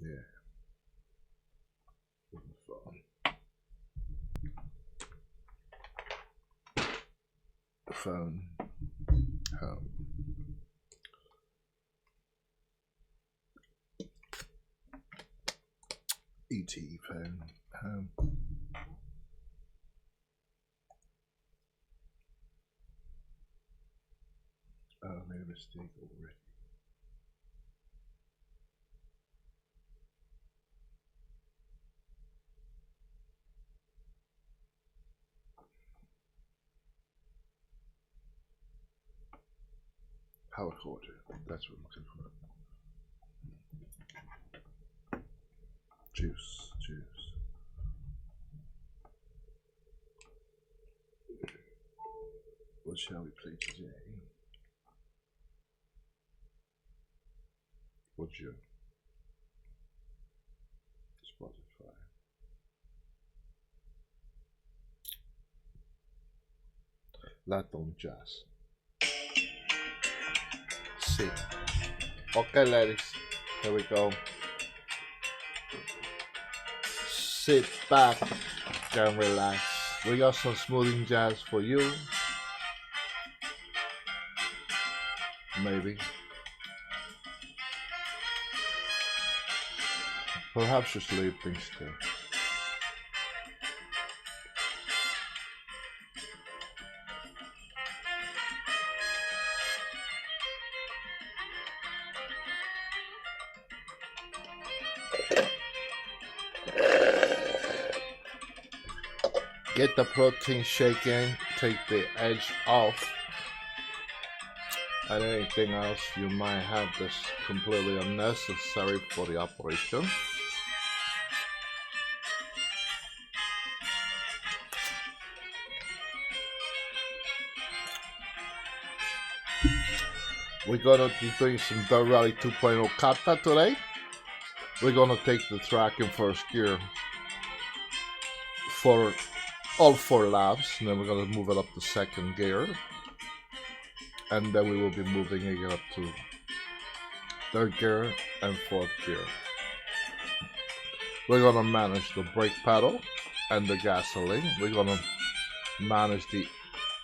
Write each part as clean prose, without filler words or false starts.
Yeah. Phone. Home. ET phone. Home. Oh, I made a mistake already. Power quarter. That's what I'm looking for. Juice. Juice. What shall we play today? What's your Spotify? Latin jazz. See. Okay, ladies. Here we go. Sit back and relax. We got some smoothing jazz for you. Maybe. Perhaps you're sleeping still. Get the protein shaken, take the edge off, and anything else you might have that's completely unnecessary for the operation. We're gonna be doing some Dirt Rally 2.0 kata today. We're gonna take the track in first gear for all 4 laps, and then we're gonna move it up to second gear, and then we will be moving it up to third gear and fourth gear. We're gonna manage the brake pedal and the gasoline. We're gonna manage the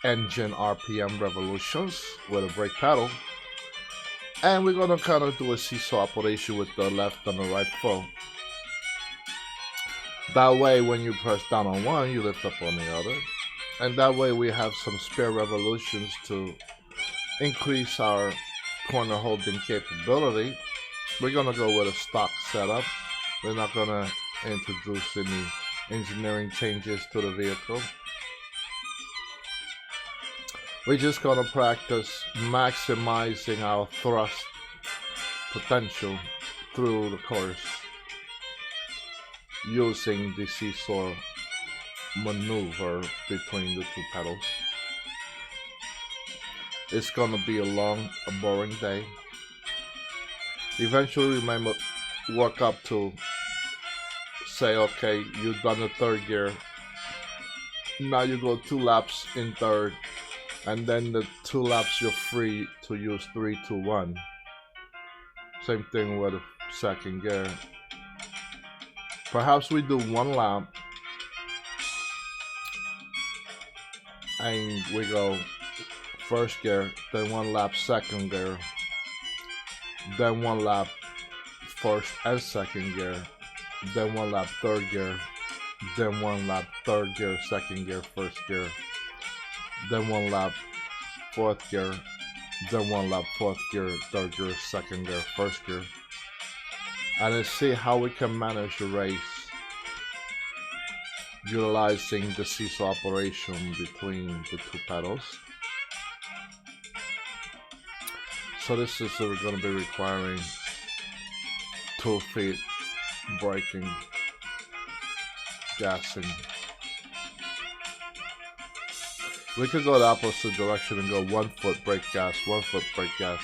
engine RPM revolutions with a brake pedal, and we're gonna kind of do a seesaw operation with the left and the right foot. That way, when you press down on one, you lift up on the other, and that way we have some spare revolutions to increase our corner holding capability. We're gonna go with a stock setup. We're not gonna introduce any engineering changes to the vehicle. We're just gonna practice maximizing our thrust potential through the course using the seesaw maneuver between the 2 pedals. It's gonna be a long, a boring day. Eventually, we might work up to say, okay, you've done the third gear. Now you go 2 laps in third, and then the 2 laps you're free to use 3, 2, 1. Same thing with the second gear. Perhaps we do 1 lap and we go first gear, then 1 lap second gear, then 1 lap first and second gear, then 1 lap third gear, then 1 lap third gear, second gear, first gear, then 1 lap fourth gear, then 1 lap fourth gear, third gear, second gear, first gear, and then see how we can manage the race utilizing the seesaw operation between the 2 pedals. So this is going to be requiring 2 feet braking, gassing. We could go the opposite direction and go 1 foot brake gas, 1 foot brake gas.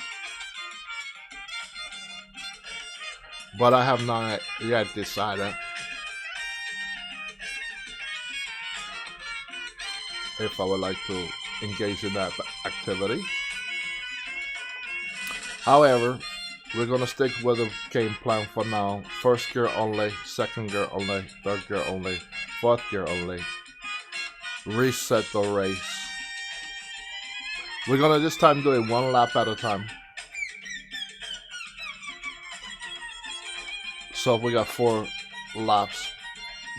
But I have not yet decided if I would like to engage in that activity. However, We're gonna stick with the game plan for now. First gear only, second gear only, third gear only, fourth gear only. Reset the race. We're gonna this time do it one lap at a time. So if we got 4 laps,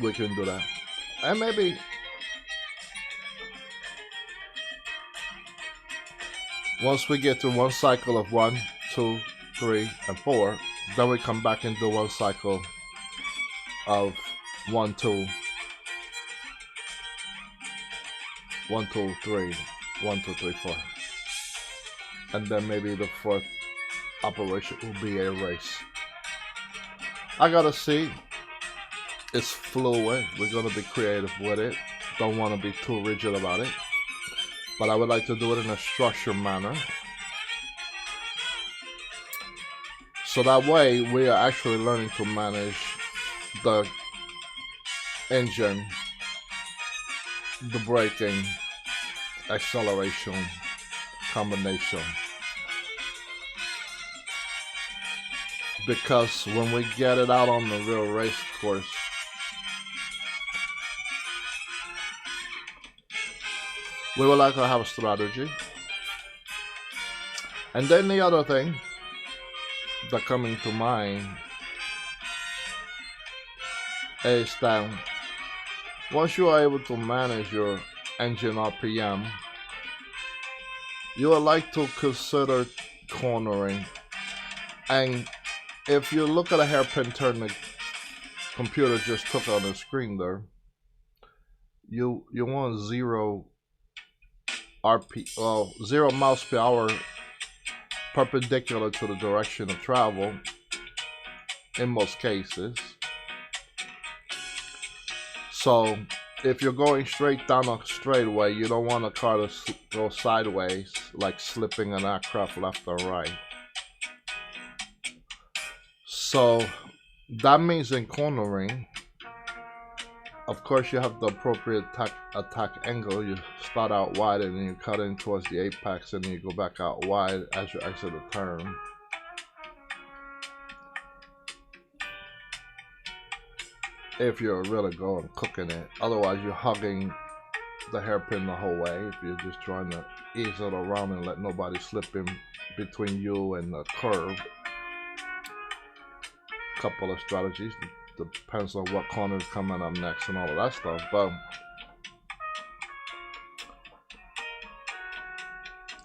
we can do that. And maybe once we get through one cycle of 1, 2, 3, and 4, then we come back and do one cycle of 1, 2, 1, 2, 3, 1, 2, 3, 4. And then maybe the 4th operation will be a race. I gotta see. It's fluid. We're gonna be creative with it. Don't want to be too rigid about it. But I would like to do it in a structured manner. So that way we are actually learning to manage the engine, the braking, acceleration, combination. Because when we get it out on the real race course, we would like to have a strategy. And then the other thing that coming to mind is that once you are able to manage your engine RPM, you would like to consider cornering. And if you look at a hairpin turn the computer just took on the screen there, you want 0 miles per hour perpendicular to the direction of travel in most cases. So if you're going straight down a straightaway, you don't want a car to go sideways, like slipping an aircraft left or right. So that means in cornering, of course you have the appropriate attack angle. You start out wide and then you cut in towards the apex and then you go back out wide as you exit the turn. If you're really going cooking it. Otherwise you're hugging the hairpin the whole way. If you're just trying to ease it around and let nobody slip in between you and the curve. Couple of strategies, depends on what corner is coming up next and all of that stuff. But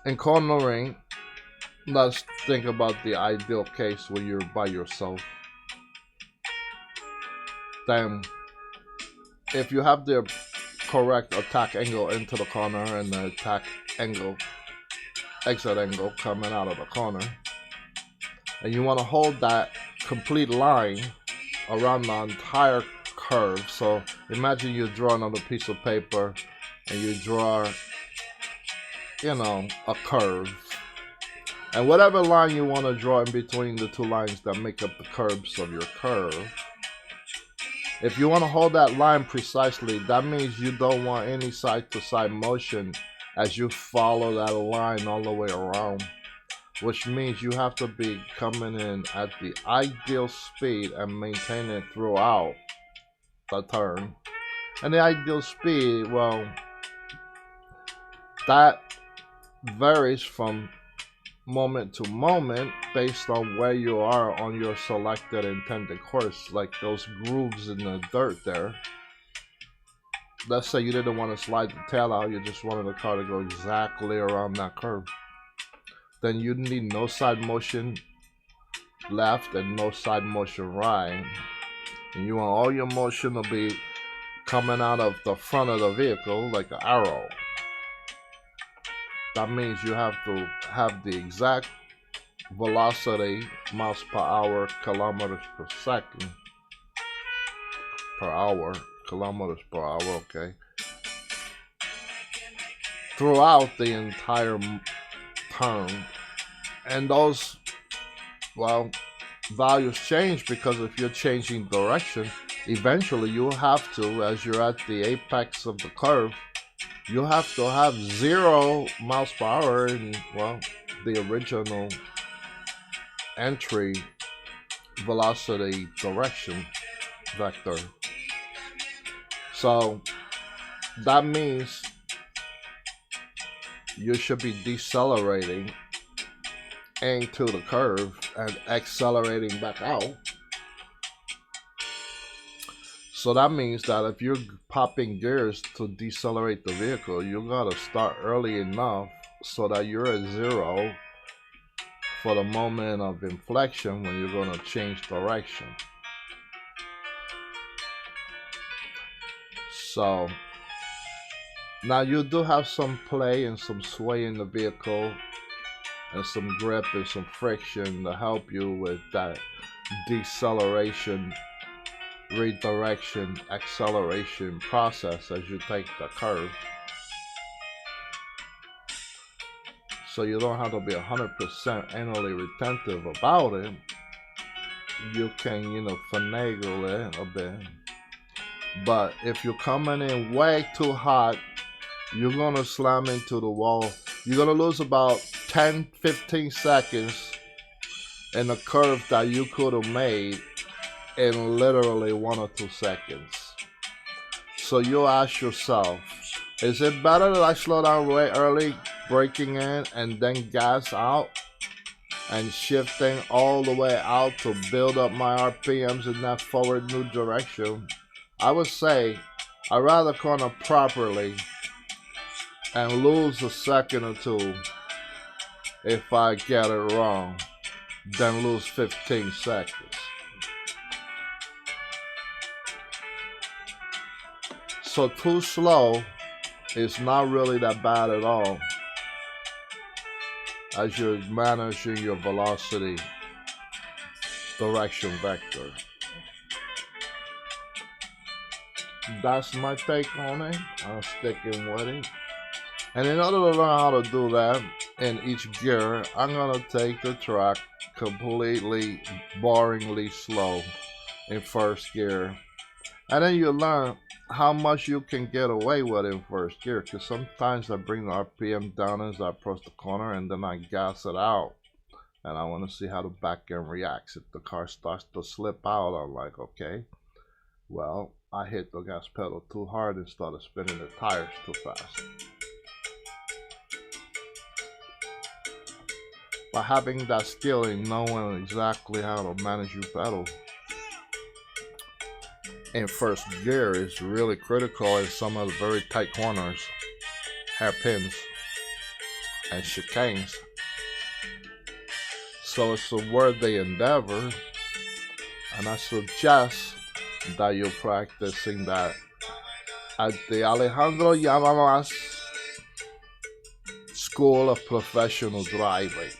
in cornering, let's think about the ideal case where you're by yourself. Then if you have the correct attack angle into the corner and the attack angle, exit angle coming out of the corner, and you want to hold that complete line around the entire curve. So imagine you draw another piece of paper and you draw, a curve. And whatever line you want to draw in between the two lines that make up the curves of your curve, if you want to hold that line precisely, that means you don't want any side-to-side motion as you follow that line all the way around. Which means you have to be coming in at the ideal speed and maintain it throughout the turn. And the ideal speed, well, that varies from moment to moment based on where you are on your selected intended course. Like those grooves in the dirt there. Let's say you didn't want to slide the tail out, you just wanted the car to go exactly around that curve. Then you need no side motion left and no side motion right. And you want all your motion to be coming out of the front of the vehicle like an arrow. That means you have to have the exact velocity, miles per hour, kilometers per second, per hour, kilometers per hour, okay, throughout the entire turn. And those, well, values change because if you're changing direction, eventually you'll have to, as you're at the apex of the curve, you have to have 0 miles per hour in, well, the original entry velocity direction vector. So that means you should be decelerating into the curve and accelerating back out. So that means that if you're popping gears to decelerate the vehicle, you gotta start early enough so that you're at zero for the moment of inflection when you're gonna change direction. So now you do have some play and some sway in the vehicle and some grip and some friction to help you with that deceleration, redirection, acceleration process as you take the curve. So you don't have to be 100% anally retentive about it. You can, finagle it a bit. But if you're coming in way too hot, you're gonna slam into the wall. You're gonna lose about 10-15 seconds in a curve that you could have made in literally 1 or 2 seconds. So you ask yourself, is it better that I slow down way early, braking in and then gas out and shifting all the way out to build up my RPMs in that forward new direction? I would say I'd rather corner properly and lose a second or two if I get it wrong than lose 15 seconds. So too slow is not really that bad at all as you're managing your velocity direction vector. That's my take on it. I'm sticking with it. And in order to learn how to do that in each gear, I'm gonna take the track completely boringly slow in first gear. And then you learn how much you can get away with in first gear, because sometimes I bring the RPM down as I approach the corner and then I gas it out. And I want to see how the back end reacts. If the car starts to slip out, I'm like, okay, well, I hit the gas pedal too hard and started spinning the tires too fast. But having that skill in knowing exactly how to manage your pedal in first gear is really critical in some of the very tight corners, hairpins, and chicanes. So it's a worthy endeavor, and I suggest that you're practicing that at the Alejandro Llamadas School of Professional Driving.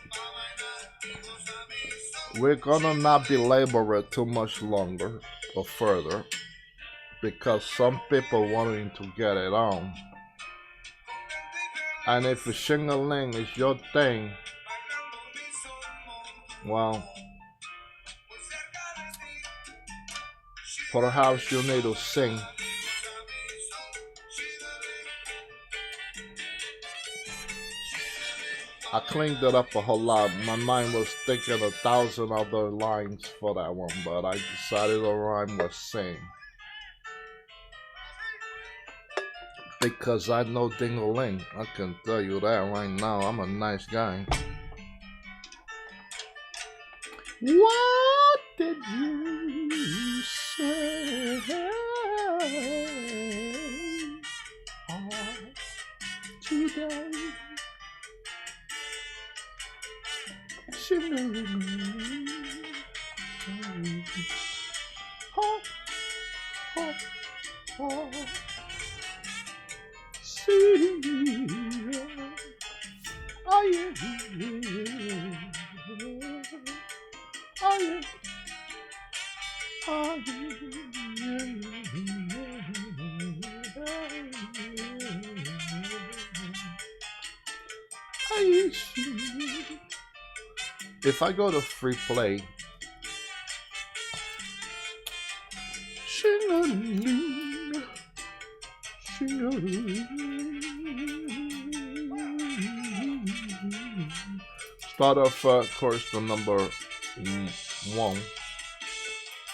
We're gonna not belabor it too much longer or further, because some people wanting to get it on. And if shingling is your thing, well, perhaps you need to sing. I cleaned it up a whole lot. My mind was thinking 1,000 other lines for that one, but I decided the rhyme was sing. Because I know ding-a-ling. I can tell you that right now. I'm a nice guy. What did you say? Today, if I go to free play, start off, of course, the number One.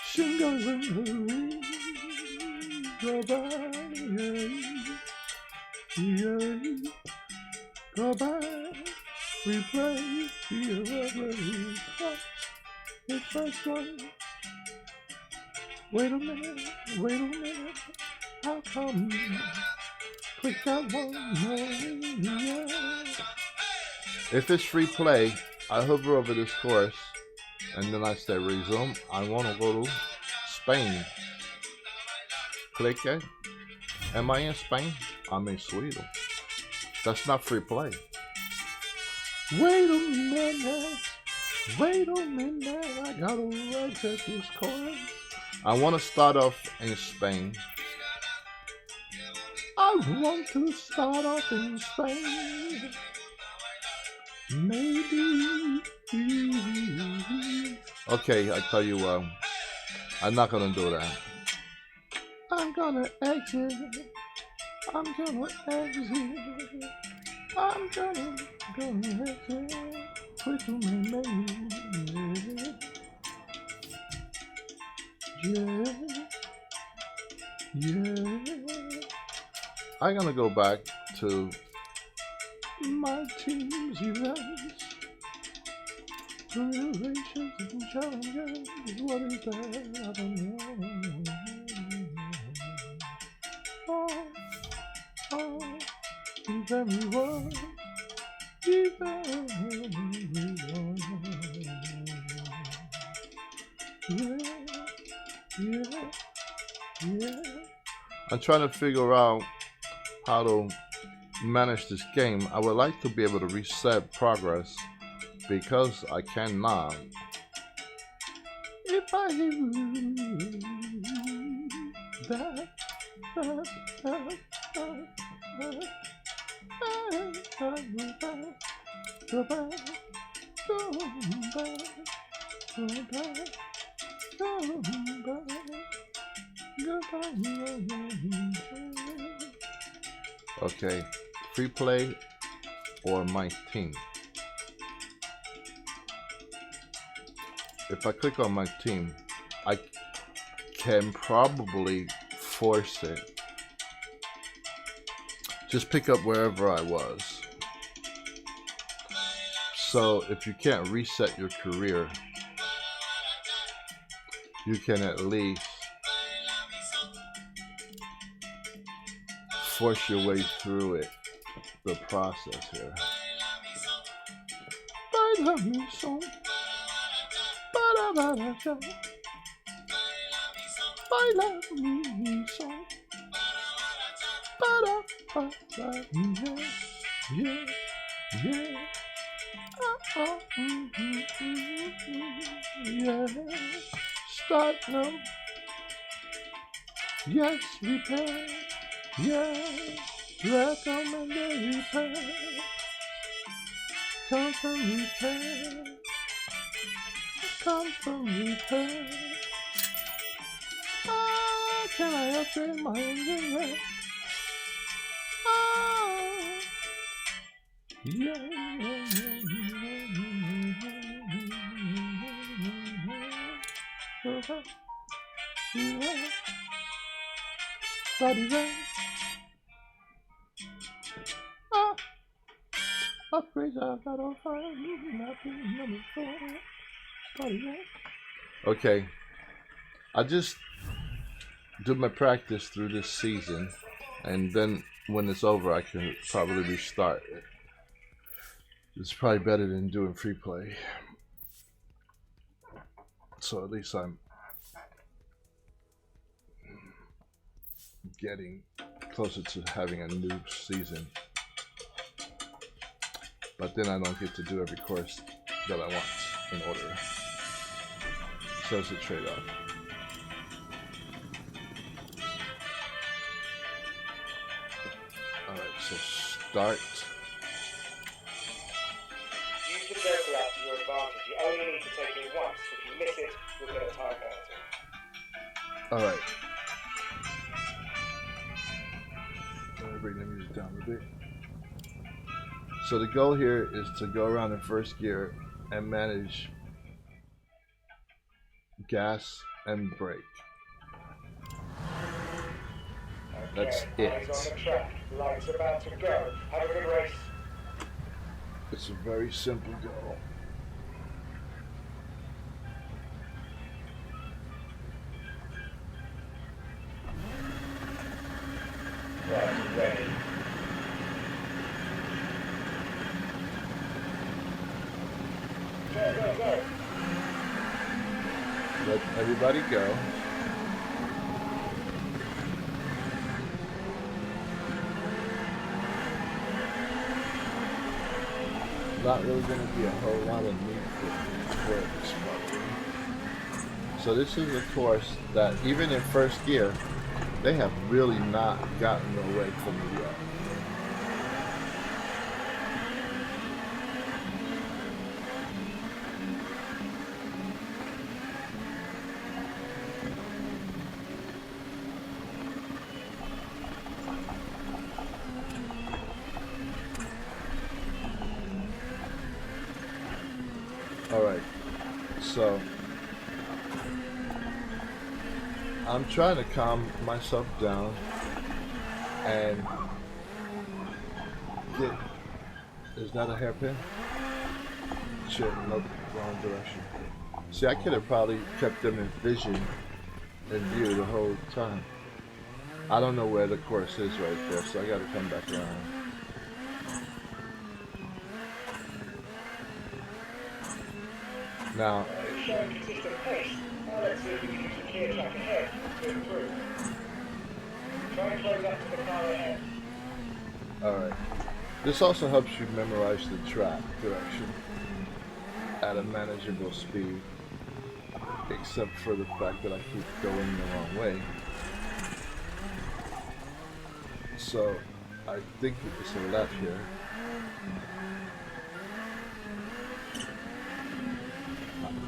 Shingles in the wind, go by, yeah, go by. We play, it's first one. Wait a minute, how come? Click that one, yeah. If it's free play, I hover over this course and then I say resume. I want to go to Spain. Click it. Am I in Spain? I'm in Sweden. That's not free play. Wait a minute. I gotta exit this course. I want to start off in Spain. I want to start off in Spain. Maybe. Okay, I tell you what. I'm not gonna do that. I'm gonna exit. I'm gonna exit. Quit on my name. Yeah. I'm gonna go back to my team's events. Relations and challenges. What is that? I don't know. Tell me what. Yeah. I'm trying to figure out how to manage this game. I would like to be able to reset progress because I cannot. If I that go back. Okay, free play or my team. If I click on my team, I can probably force it. Just pick up wherever I was. So if you can't reset your career, you can at least force your way through it, the process here. Baila mi son, baila mi son, yeah. Start now. Yes, repair. Yes, recommended repair. Come from repair. Can I upgrade my engine? Upgrades I've got on fire. Number 4. Okay, I just do my practice through this season, and then when it's over, I can probably restart it. It's probably better than doing free play. So at least I'm getting closer to having a new season. But then I don't get to do every course that I want in order. So it's a trade-off. Alright, so start. Use the Joker app to your advantage. You only need to take it once. If you miss it, you'll get a time penalty. Alright. Let me bring the music down a bit. So the goal here is to go around in first gear and manage gas, and brake. Okay, That's eyes on it. the track. Lights about to go. Have a good race. It's a very simple goal. Right, ready. Go, go, go. Let everybody go. Not really going to be a whole lot of need for exploding. So this is a course that even in first gear, they have really not gotten away from it yet. Alright, so I'm trying to calm myself down and get, is that a hairpin? Shit, nope, wrong direction. See, I could have probably kept them in vision, in view the whole time. I don't know where the course is right there, so I gotta come back around. Now, Showing consistent pace. Now let's see if we can use the clear track ahead to improve. Try and close up to the car ahead. alright. This also helps you memorize the track direction at a manageable speed, except for the fact that I keep going the wrong way. So, I think it's a left here.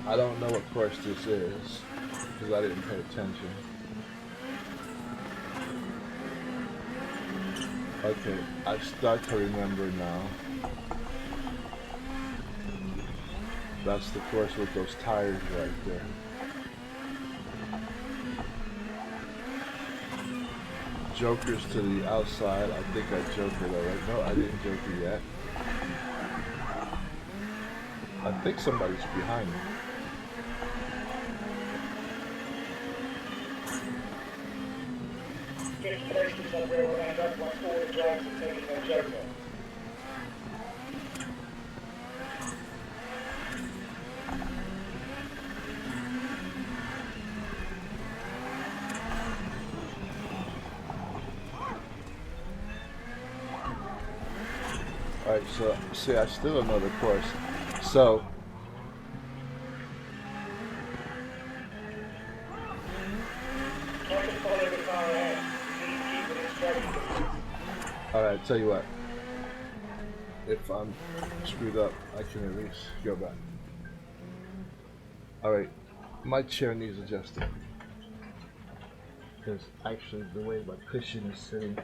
I don't know what course this is, because I didn't pay attention. Okay, I start to remember now. That's the course with those tires right there. Joker's to the outside. I think I jokered already. No, I didn't joker yet. I think somebody's behind me. Fifth place is where we'll end up once all the drivers have taken their joker. Alright, so, see, I still don't know the course. So, Try to follow the car ahead. Please keep within striking distance. alright, tell you what. If I'm screwed up, I can at least go back. Alright, my chair needs adjusting. Because actually, the way my cushion is sitting,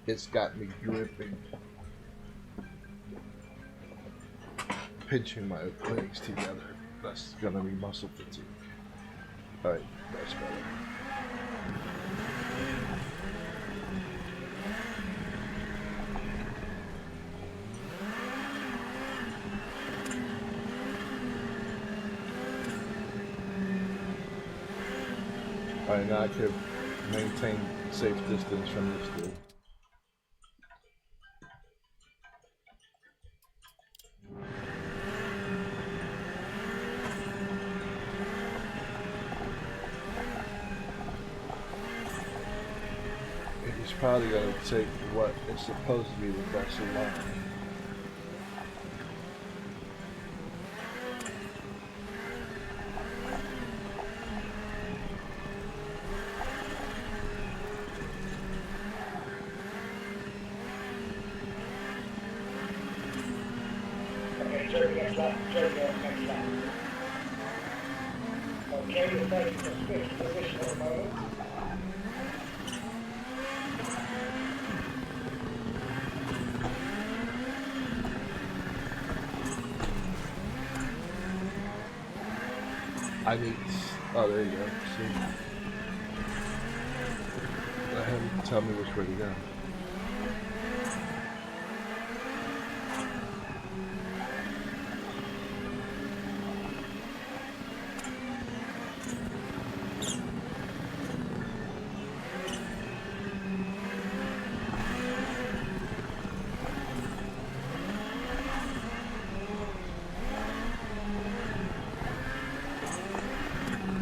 it's got me gripping. Pinching my legs together. That's gonna be muscle fatigue. Alright, that's better. Alright, now I can maintain safe distance from this dude. He's probably gonna take what is supposed to be the best line. Okay, joker next lap, joker next lap. Okay, you're taking the fifth position at the moment. I need. Oh, there you go. See? Let him tell me which way to go.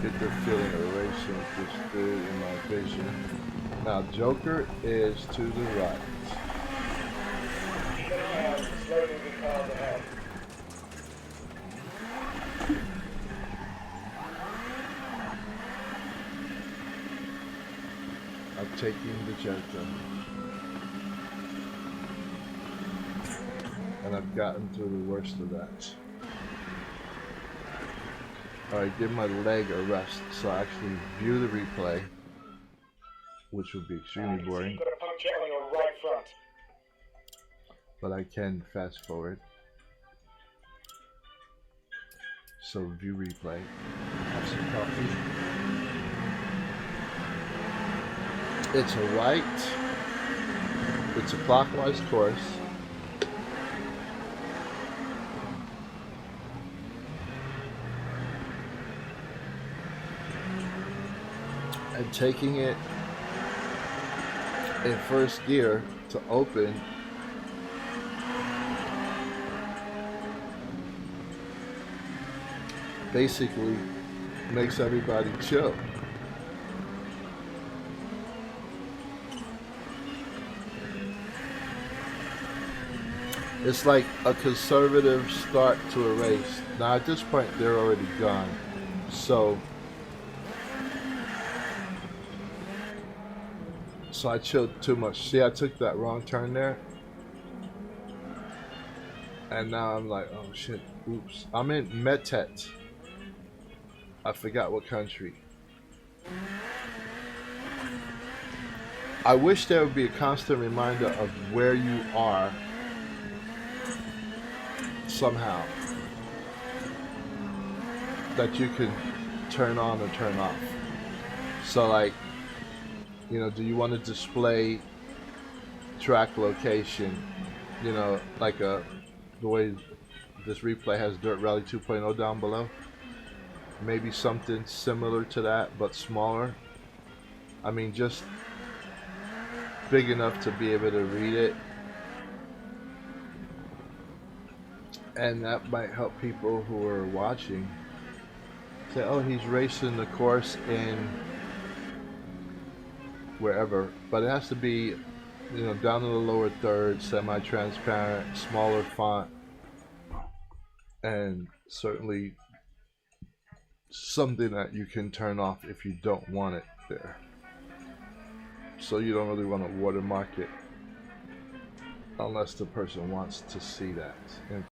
Get the feeling of racing just good in my vision. Now Joker is to the right. Keep an eye out for slow moving cars ahead. I'm taking the Joker. And I've gotten through the worst of that. Alright, give my leg a rest so I actually view the replay, which would be extremely boring. You've got a puncture on your right front. But I can fast forward. So view replay. Have some coffee. It's a right. It's a clockwise course. And taking it in first gear to open basically makes everybody chill. It's like a conservative start to a race. Now at this point they're already gone. So I chilled too much. See, I took that wrong turn there. And now I'm like, oh shit, oops. I'm in Metet. I forgot what country. I wish there would be a constant reminder of where you are somehow. That you can turn on or turn off. So like, you know, do you want to display track location, you know, like the way this replay has Dirt Rally 2.0 down below? Maybe something similar to that, but smaller. I mean, just big enough to be able to read it. And that might help people who are watching say, oh, he's racing the course in wherever, but it has to be, you know, down in the lower third, semi-transparent, smaller font, and certainly something that you can turn off if you don't want it there. So you don't really want to watermark it unless the person wants to see that.